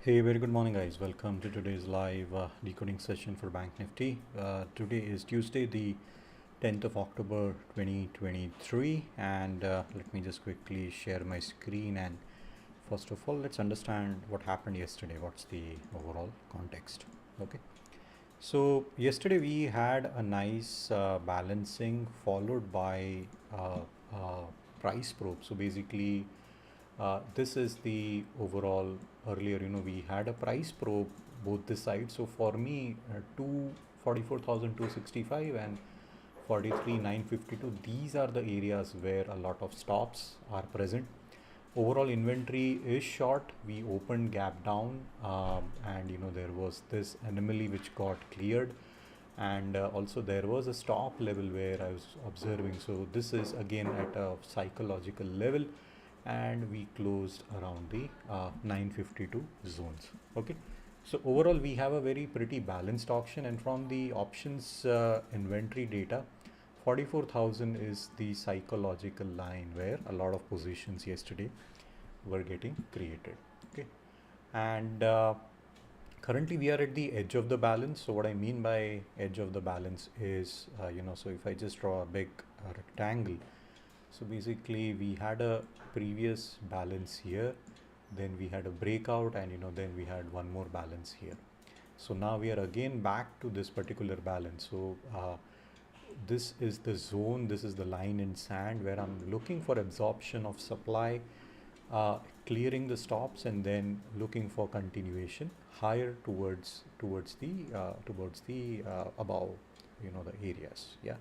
Hey, very good morning, guys. Welcome to today's live decoding session for BankNifty. Today is Tuesday, the 10th of October 2023, and let me just quickly share my screen. And first of all, let's understand what happened yesterday. What's the overall context? Okay, so yesterday we had a nice balancing followed by price probe. So basically, this is the overall. Earlier, we had a price probe both the sides. So for me, 244,265 and 43,952, these are the areas where a lot of stops are present. Overall inventory is short. We opened gap down, and there was this anomaly which got cleared, and also there was a stop level where I was observing. So this is again at a psychological level, and we closed around the 952 zones. Okay, so overall we have a very pretty balanced auction, and from the options inventory data, 44,000 is the psychological line where a lot of positions yesterday were getting created. Okay, and currently we are at the edge of the balance. So what I mean by edge of the balance is, so if I just draw a big rectangle, so basically we had a previous balance here, then we had a breakout, and then we had one more balance here. So now we are again back to this particular balance. So this is the zone, this is the line in sand where I'm looking for absorption of supply, clearing the stops, and then looking for continuation higher towards the above, the areas. Yeah.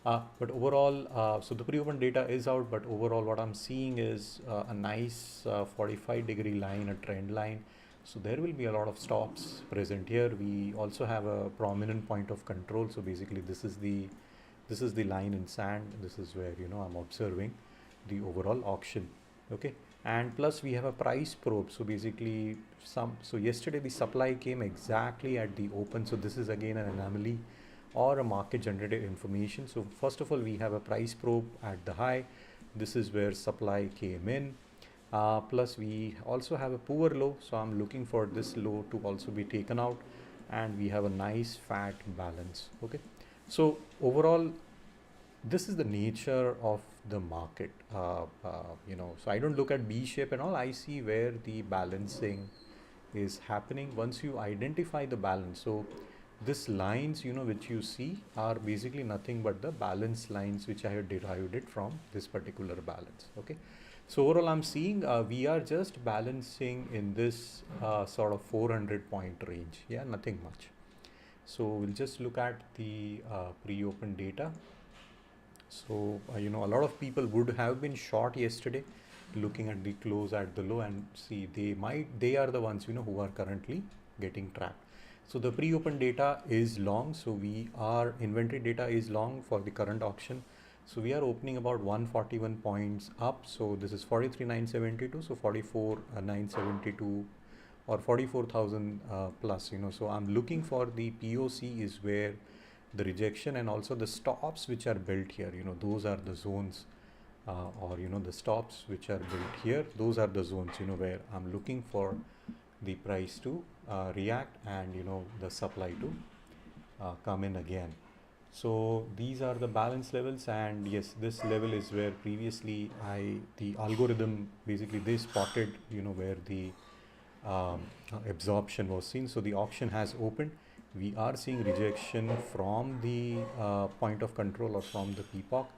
But overall, so the pre-open data is out, but overall what I'm seeing is a nice 45-degree line, a trend line. So there will be a lot of stops present here. We also have a prominent point of control. So basically this is the line in sand. This is where I'm observing the overall auction. Okay, and plus we have a price probe. So basically so yesterday the supply came exactly at the open. So this is again an anomaly or a market generated information. So first of all, we have a price probe at the high. This is where supply came in. Plus we also have a poor low. So I'm looking for this low to also be taken out, and we have a nice fat balance. Okay, so overall this is the nature of the market. So I don't look at B shape and all. I see where the balancing is happening. Once you identify the balance, so this lines which you see are basically nothing but the balance lines which I have derived it from this particular balance. Okay, so overall I'm seeing we are just balancing in this sort of 400 point range. Yeah, nothing much. So we'll just look at the pre-open data. So a lot of people would have been short yesterday, looking at the close at the low, and see they are the ones who are currently getting trapped. So the pre-open data is long. So our inventory data is long for the current auction. So we are opening about 141 points up. So this is 43,972. So 44,972 or 44,000 plus. So I'm looking for the POC is where the rejection and also the stops which are built here. Those are the zones, or the stops which are built here. Those are the zones where I'm looking for the price to react, and the supply to come in again. So these are the balance levels, and yes, this level is where previously the algorithm basically they spotted where the absorption was seen. So the auction has opened. We are seeing rejection from the point of control or from the peacock,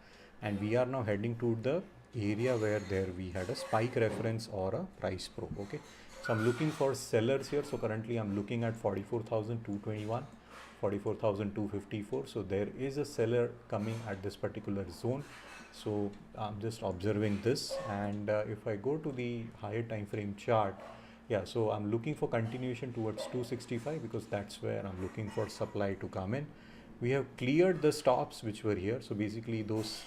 and we are now heading to the area where there we had a spike reference or a price probe. Okay, so I'm looking for sellers here. So currently I'm looking at 44,221, 44,254. So there is a seller coming at this particular zone. So I'm just observing this, and if I go to the higher time frame chart, yeah, so I'm looking for continuation towards 265, because that's where I'm looking for supply to come in. We have cleared the stops which were here. So basically those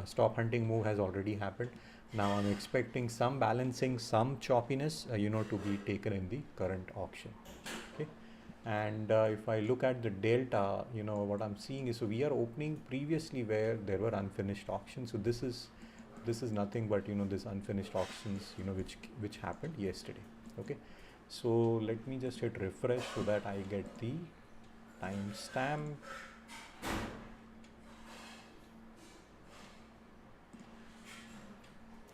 stop hunting move has already happened. Now I'm expecting some balancing, some choppiness, to be taken in the current auction. Okay, and if I look at the delta, what I'm seeing is, so we are opening previously where there were unfinished auctions. So this is nothing but this unfinished auctions which happened yesterday. Okay, So let me just hit refresh so that I get the timestamp.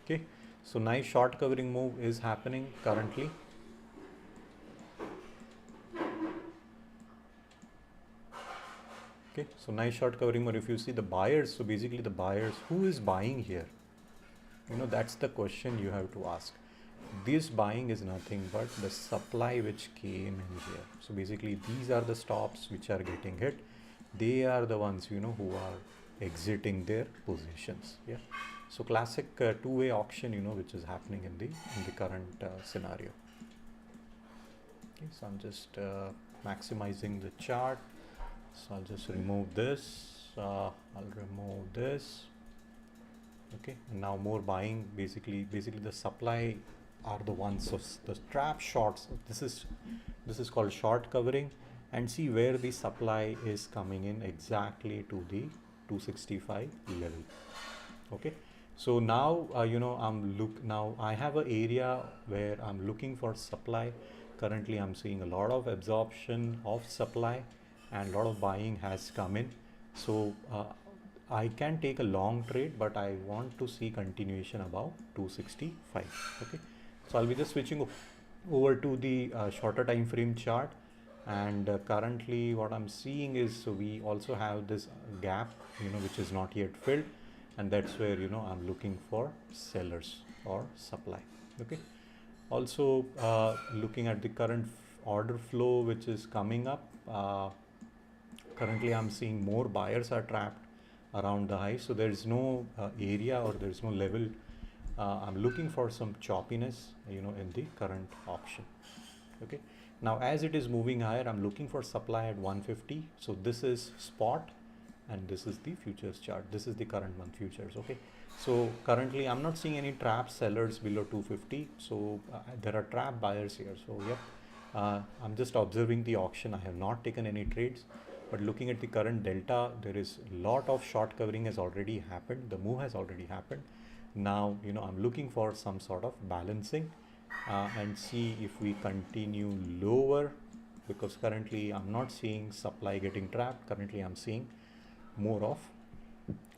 Okay, so nice short covering move is happening currently. Okay, so nice short covering move. If you see the buyers, so basically the buyers, who is buying here? That's the question you have to ask. This buying is nothing but the supply which came in here. So basically these are the stops which are getting hit. They are the ones who are exiting their positions. Yeah, so classic two-way auction which is happening in the current scenario. Okay, so I'm just maximizing the chart. So I'll just remove this. I'll remove this. Okay, and now more buying. Basically the supply are the ones of the trap shorts. This is called short covering, and see where the supply is coming in exactly to the 265 level. Okay, so now now I have an area where I'm looking for supply. Currently I'm seeing a lot of absorption of supply and a lot of buying has come in. So I can take a long trade, but I want to see continuation above 265. Okay, so I'll be just switching over to the shorter time frame chart, and currently what I'm seeing is, so we also have this gap which is not yet filled, and that's where I'm looking for sellers or supply. Okay, also looking at the current order flow which is coming up, currently I'm seeing more buyers are trapped around the high, so there is no area or there is no level. I'm looking for some choppiness in the current auction. Okay, now as it is moving higher, I'm looking for supply at 150. So this is spot and this is the futures chart. This is the current month futures. Okay, so currently I'm not seeing any trap sellers below 250. So there are trap buyers here. So yeah, I'm just observing the auction. I have not taken any trades, but looking at the current delta, there is a lot of short covering has already happened. The move has already happened. Now I'm looking for some sort of balancing and see if we continue lower, because currently I'm not seeing supply getting trapped. Currently I'm seeing more of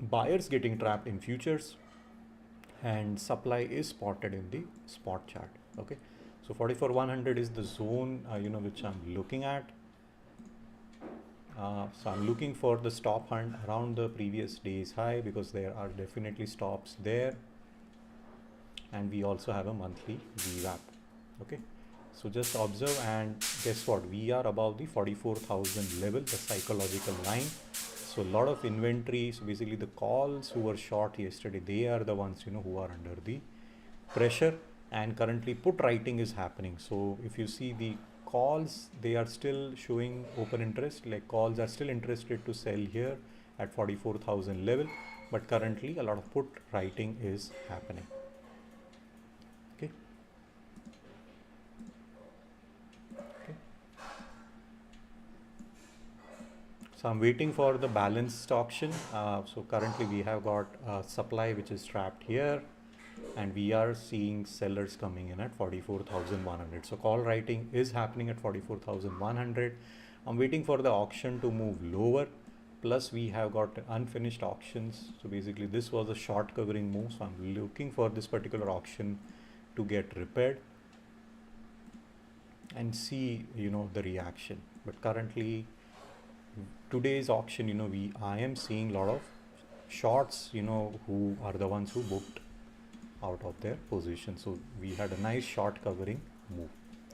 buyers getting trapped in futures, and supply is spotted in the spot chart. Okay, so 44,100 is the zone which I'm looking at. So I'm looking for the stop hunt around the previous day's high, because there are definitely stops there, and we also have a monthly VWAP. Okay, so just observe, and guess what, we are above the 44,000 level, the psychological line. So a lot of inventory. So basically the calls who were short yesterday, they are the ones who are under the pressure, and currently put writing is happening. So if you see the calls, they are still showing open interest, like calls are still interested to sell here at 44,000 level, but currently a lot of put writing is happening. Okay, so I'm waiting for the balanced auction. So currently we have got supply which is trapped here, and we are seeing sellers coming in at 44,100. So call writing is happening at 44,100. I'm waiting for the auction to move lower. Plus we have got unfinished auctions. So basically this was a short covering move. So I'm looking for this particular auction to get repaired and see the reaction. But currently today's auction, I am seeing a lot of shorts who are the ones who booked out of their position. So we had a nice short covering move.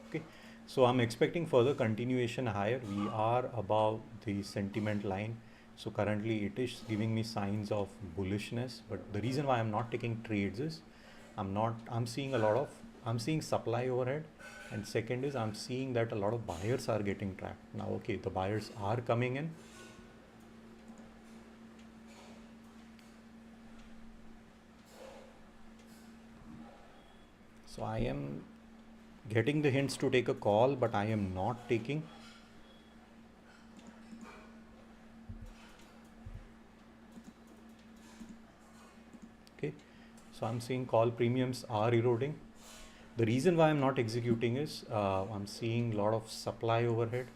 Okay, so I'm expecting further continuation higher. We are above the sentiment line, so currently it is giving me signs of bullishness. But the reason why I'm not taking trades is I'm seeing supply overhead, and second is I'm seeing that a lot of buyers are getting trapped. Now okay, the buyers are coming in. So I am getting the hints to take a call, but I am not taking. Okay, so I'm seeing call premiums are eroding. The reason why I'm not executing is I'm seeing a lot of supply overhead.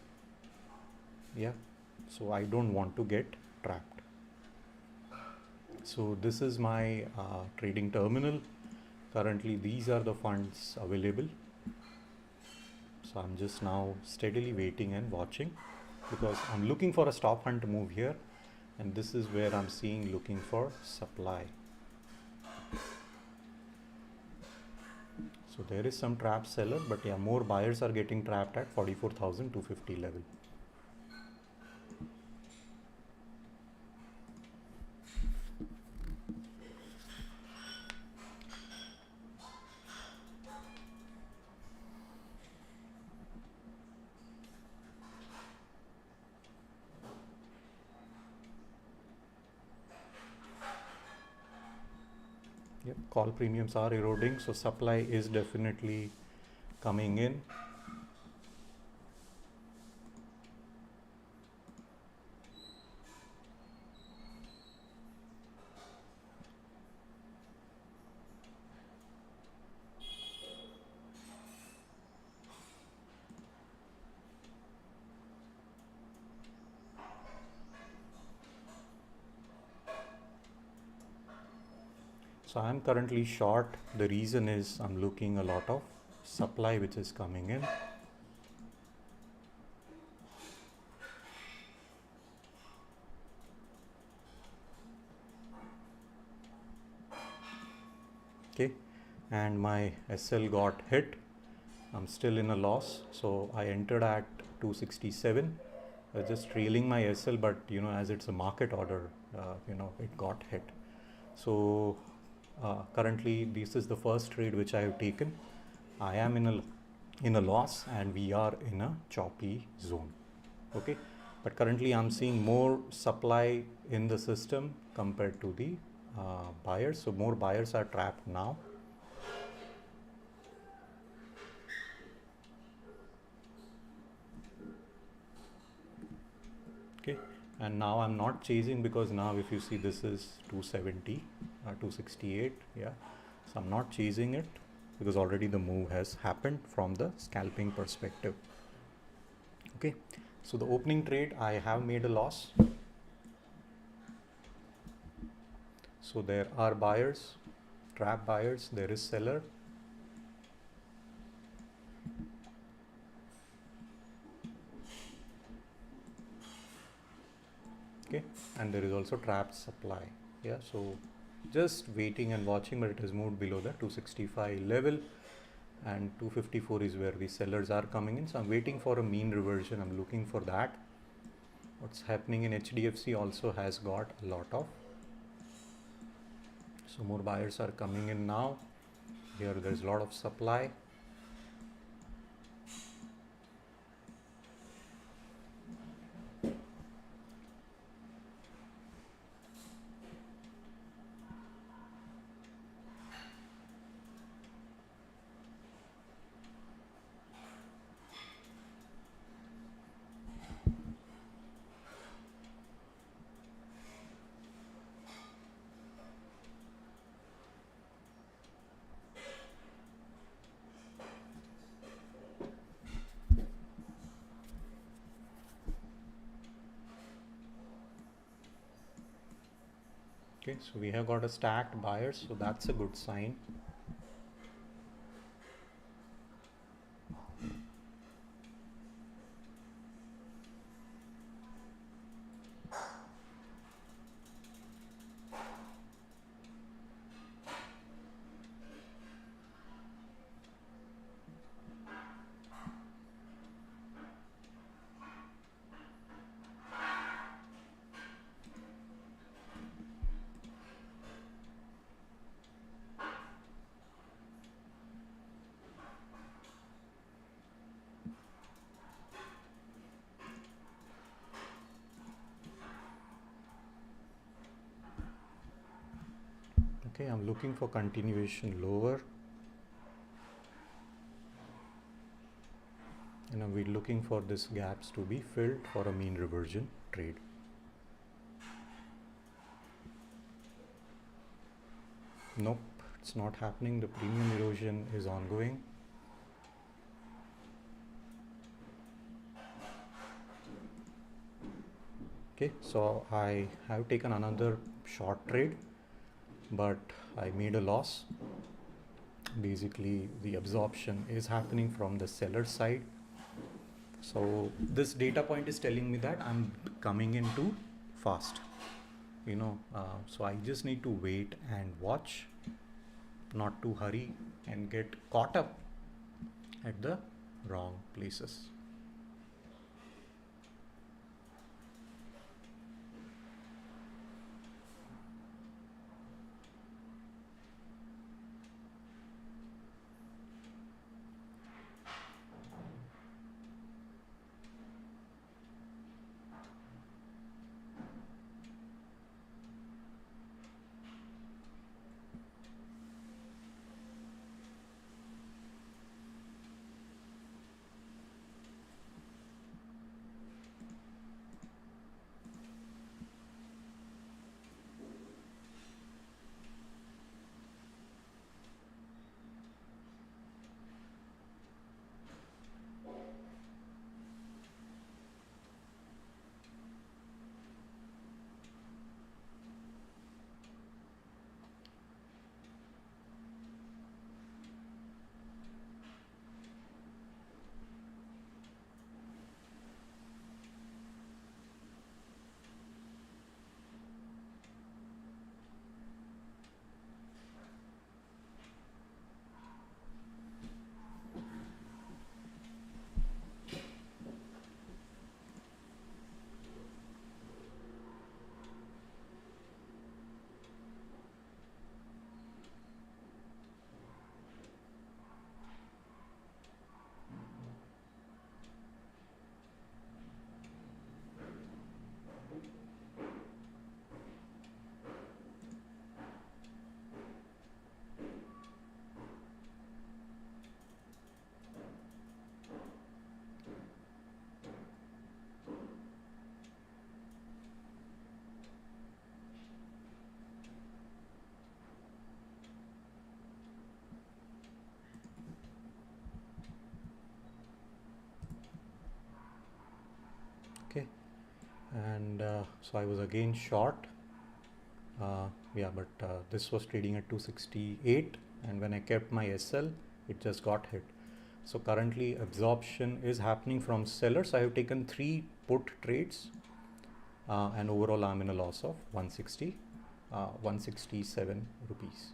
Yeah, so I don't want to get trapped. So this is my trading terminal. Currently these are the funds available. So I'm just now steadily waiting and watching, because I'm looking for a stop hunt move here, and this is where I'm seeing looking for supply. So there is some trapped seller, but yeah, more buyers are getting trapped at 44,250 level. Yep, call premiums are eroding, so supply is definitely coming in. So I'm currently short. The reason is I'm looking a lot of supply which is coming in. Okay, and my SL got hit. I'm still in a loss, so I entered at 267. Just trailing my SL, but as it's a market order, it got hit. So currently this is the first trade which I have taken. I am in a loss, and we are in a choppy zone. Okay, but currently I'm seeing more supply in the system compared to the buyers, so more buyers are trapped now. Okay, and now I'm not chasing, because now if you see, this is 270, 268. Yeah, so I'm not chasing it because already the move has happened from the scalping perspective. Okay, so the opening trade I have made a loss. So there are buyers, trap buyers, there is seller. Okay, and there is also trapped supply. Yeah, so just waiting and watching, but it has moved below the 265 level, and 254 is where the sellers are coming in. So I'm waiting for a mean reversion. I'm looking for that. What's happening in HDFC also has got a lot of, so more buyers are coming in now. Here there's a lot of supply. Okay, so we have got a stacked buyers, so that's a good sign. Okay, I'm looking for continuation lower, and we're looking for this gaps to be filled for a mean reversion trade. Nope, it's not happening. The premium erosion is ongoing. Okay, so I have taken another short trade, but I made a loss. Basically, the absorption is happening from the seller side. So this data point is telling me that I'm coming in too fast. So I just need to wait and watch, not to hurry and get caught up at the wrong places. Okay, and so I was again short. Yeah, but this was trading at 268, and when I kept my SL, it just got hit. So currently absorption is happening from sellers. I have taken 3 put trades, and overall I'm in a loss of 167 rupees.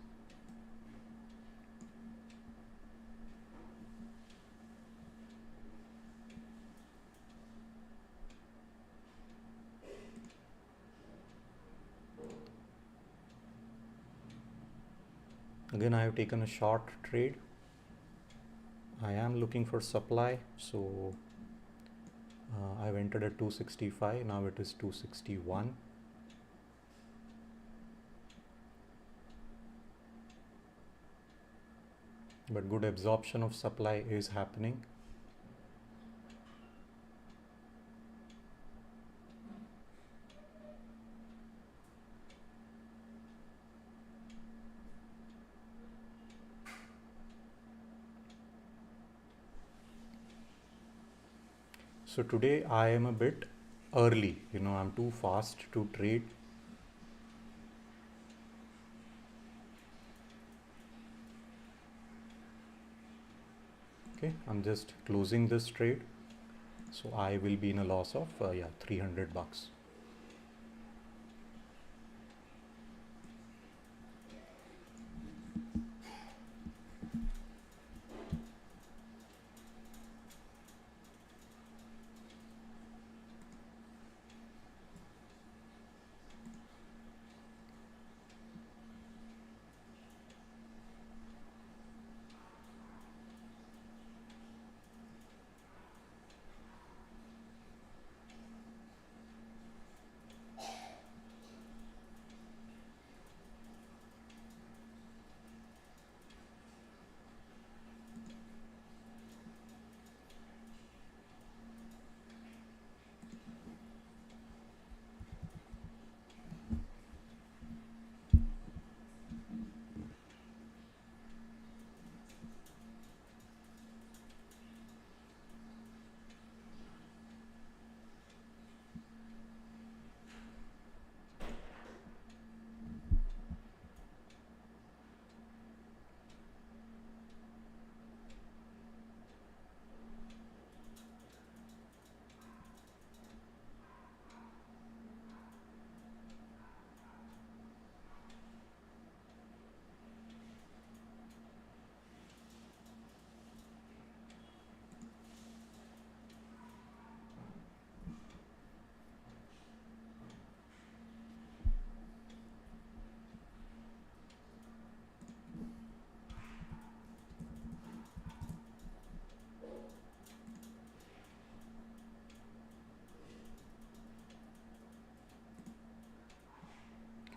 Again, I have taken a short trade. I am looking for supply, so I've entered at 265, now it is 261. But good absorption of supply is happening. So today I am a bit early, I'm too fast to trade. Okay, I'm just closing this trade. So I will be in a loss of 300 bucks.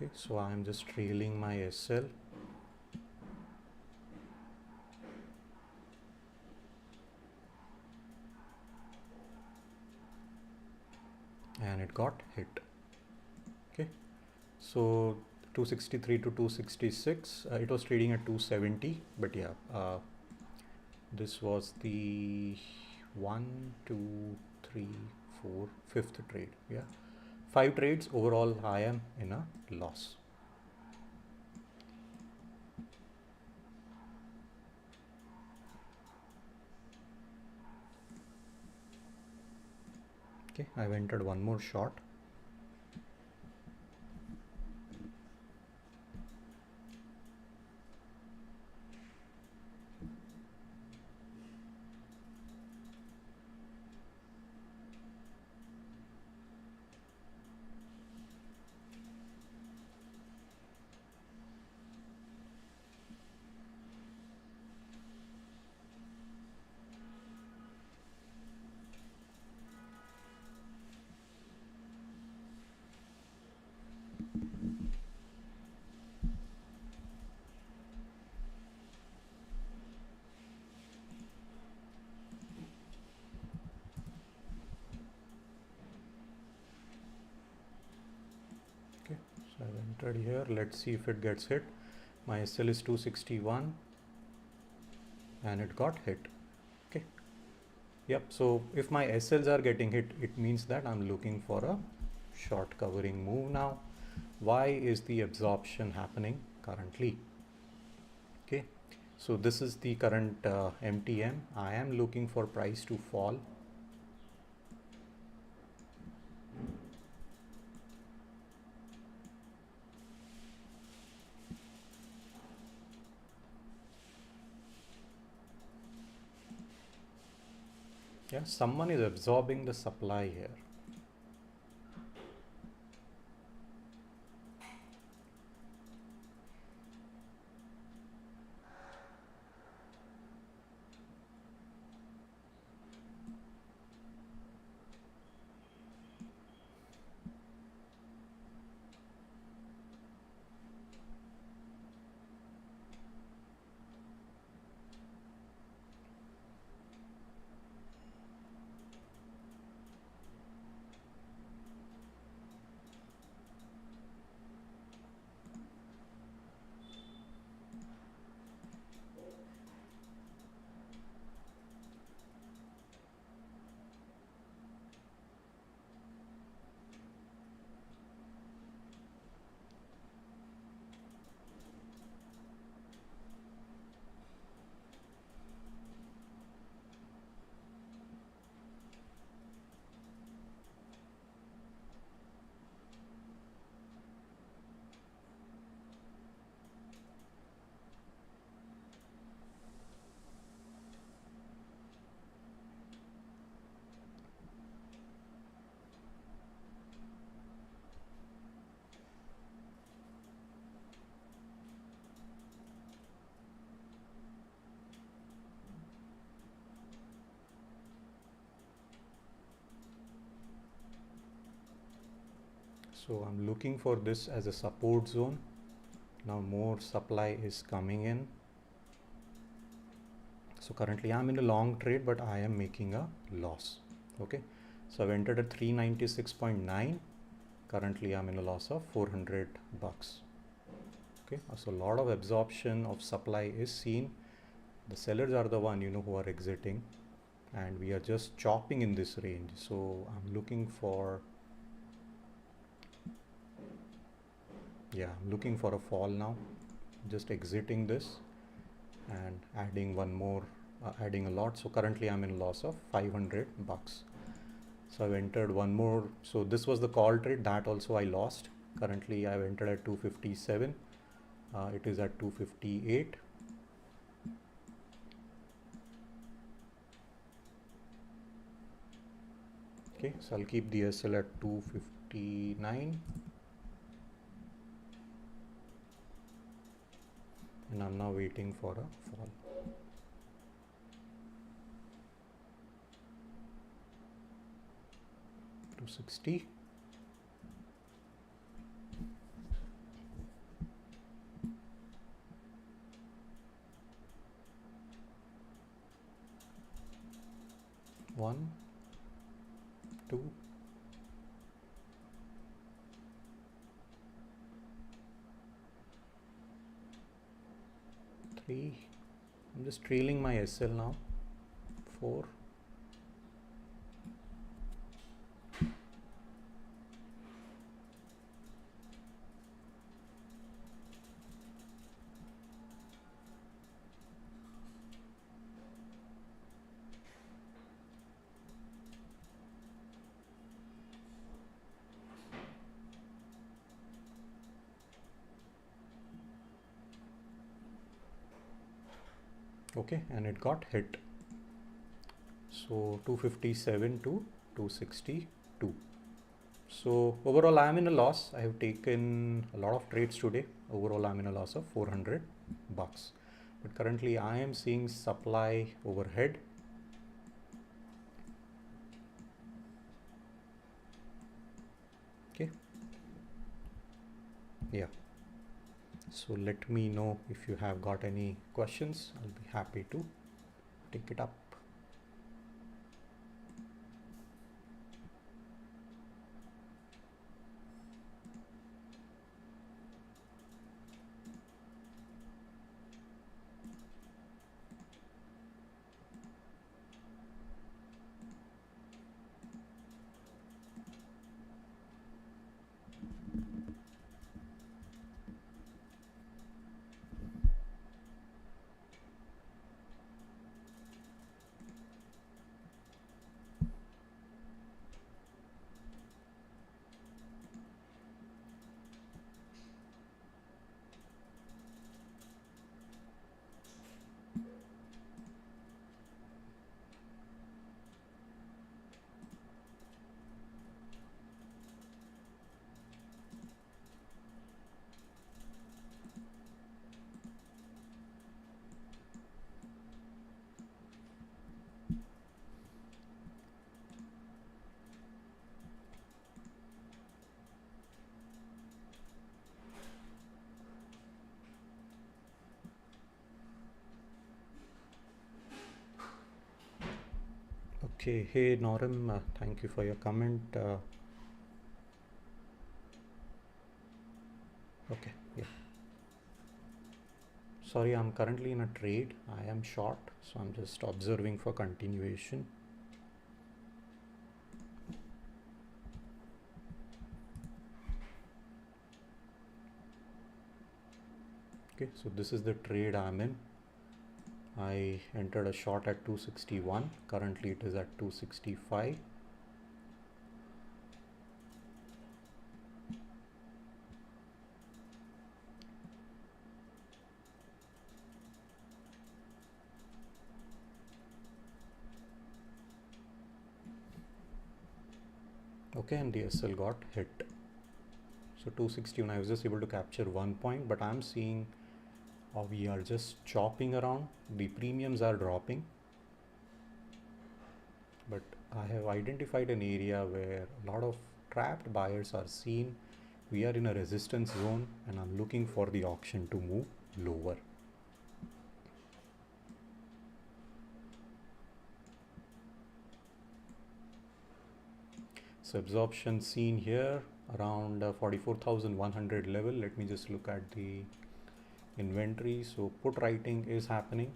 Okay, so I'm just trailing my SL. And it got hit. Okay, so 263 to 266, it was trading at 270, but yeah, this was the 5th trade. Yeah, 5 trades overall. I am in a loss. Okay, I've entered one more short. Okay, so I've entered here. Let's see if it gets hit. My SL is 261 and it got hit. Okay, yep, so if my SLs are getting hit, it means that I'm looking for a short covering move now. Why is the absorption happening currently? Okay, so this is the current MTM. I am looking for price to fall. Yeah, someone is absorbing the supply here. So I'm looking for this as a support zone. Now more supply is coming in. So currently I'm in a long trade, but I am making a loss. Okay, so I've entered at 396.9. Currently I'm in a loss of 400 bucks. Okay, so a lot of absorption of supply is seen. The sellers are the one, who are exiting, and we are just chopping in this range. So I'm looking for, I'm looking for a fall now. Just exiting this and adding one more, adding a lot. So currently I'm in loss of 500 bucks. So I've entered one more. So this was the call trade, that also I lost. Currently I've entered at 257. It is at 258. Okay, so I'll keep the SL at 259. And I'm now waiting for a fall. $260. 1, 2, 3. I'm just trailing my SL now. 4. Okay, and it got hit. So 257 to 262. So overall I am in a loss. I have taken a lot of trades today. Overall I'm in a loss of 400 bucks. But currently I am seeing supply overhead. Okay. Yeah. So let me know if you have got any questions. I'll be happy to take it up. Okay, hey Norim, thank you for your comment. Okay, yeah. Sorry, I'm currently in a trade. I am short, so I'm just observing for continuation. Okay, so this is the trade I'm in. I entered a short at 261. Currently it is at 265. Okay, and the SL got hit. So 261, I was just able to capture 1 point, but I'm seeing we are just chopping around. The premiums are dropping, but I have identified an area where a lot of trapped buyers are seen. We are in a resistance zone and I'm looking for the auction to move lower. So absorption seen here around 44,100 level. Let me just look at the inventory. So put writing is happening.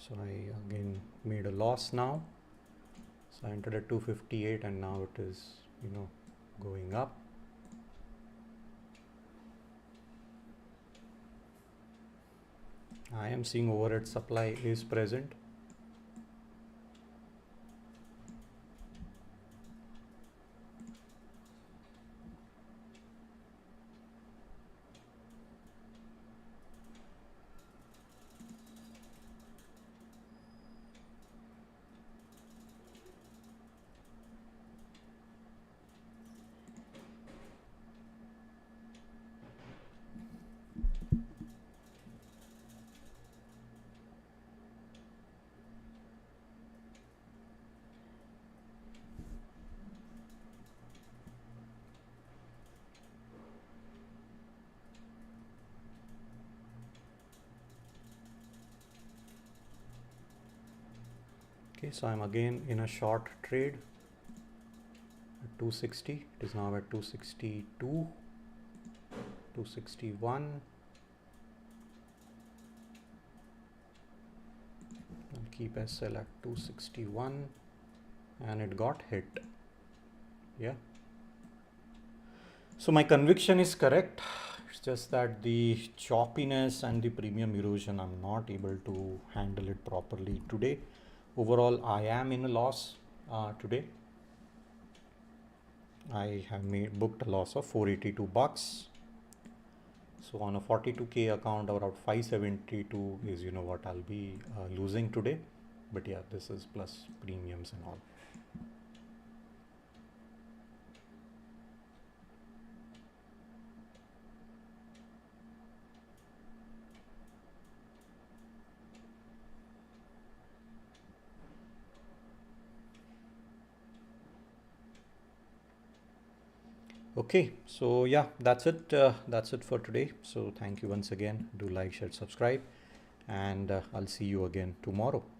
So I again made a loss now. So I entered at 258 and now it is going up. I am seeing overhead supply is present. Okay, so I'm again in a short trade at 260. It is now at 262, 261. I'll keep SL at 261 and it got hit. Yeah. So my conviction is correct. It's just that the choppiness and the premium erosion, I'm not able to handle it properly today. Overall, I am in a loss today. I have booked a loss of 482 bucks. So on a 42k account, around 572 is what I'll be losing today. But yeah, this is plus premiums and all. Okay, so yeah, that's it. That's it for today. So thank you once again. Do like, share, subscribe, and I'll see you again tomorrow.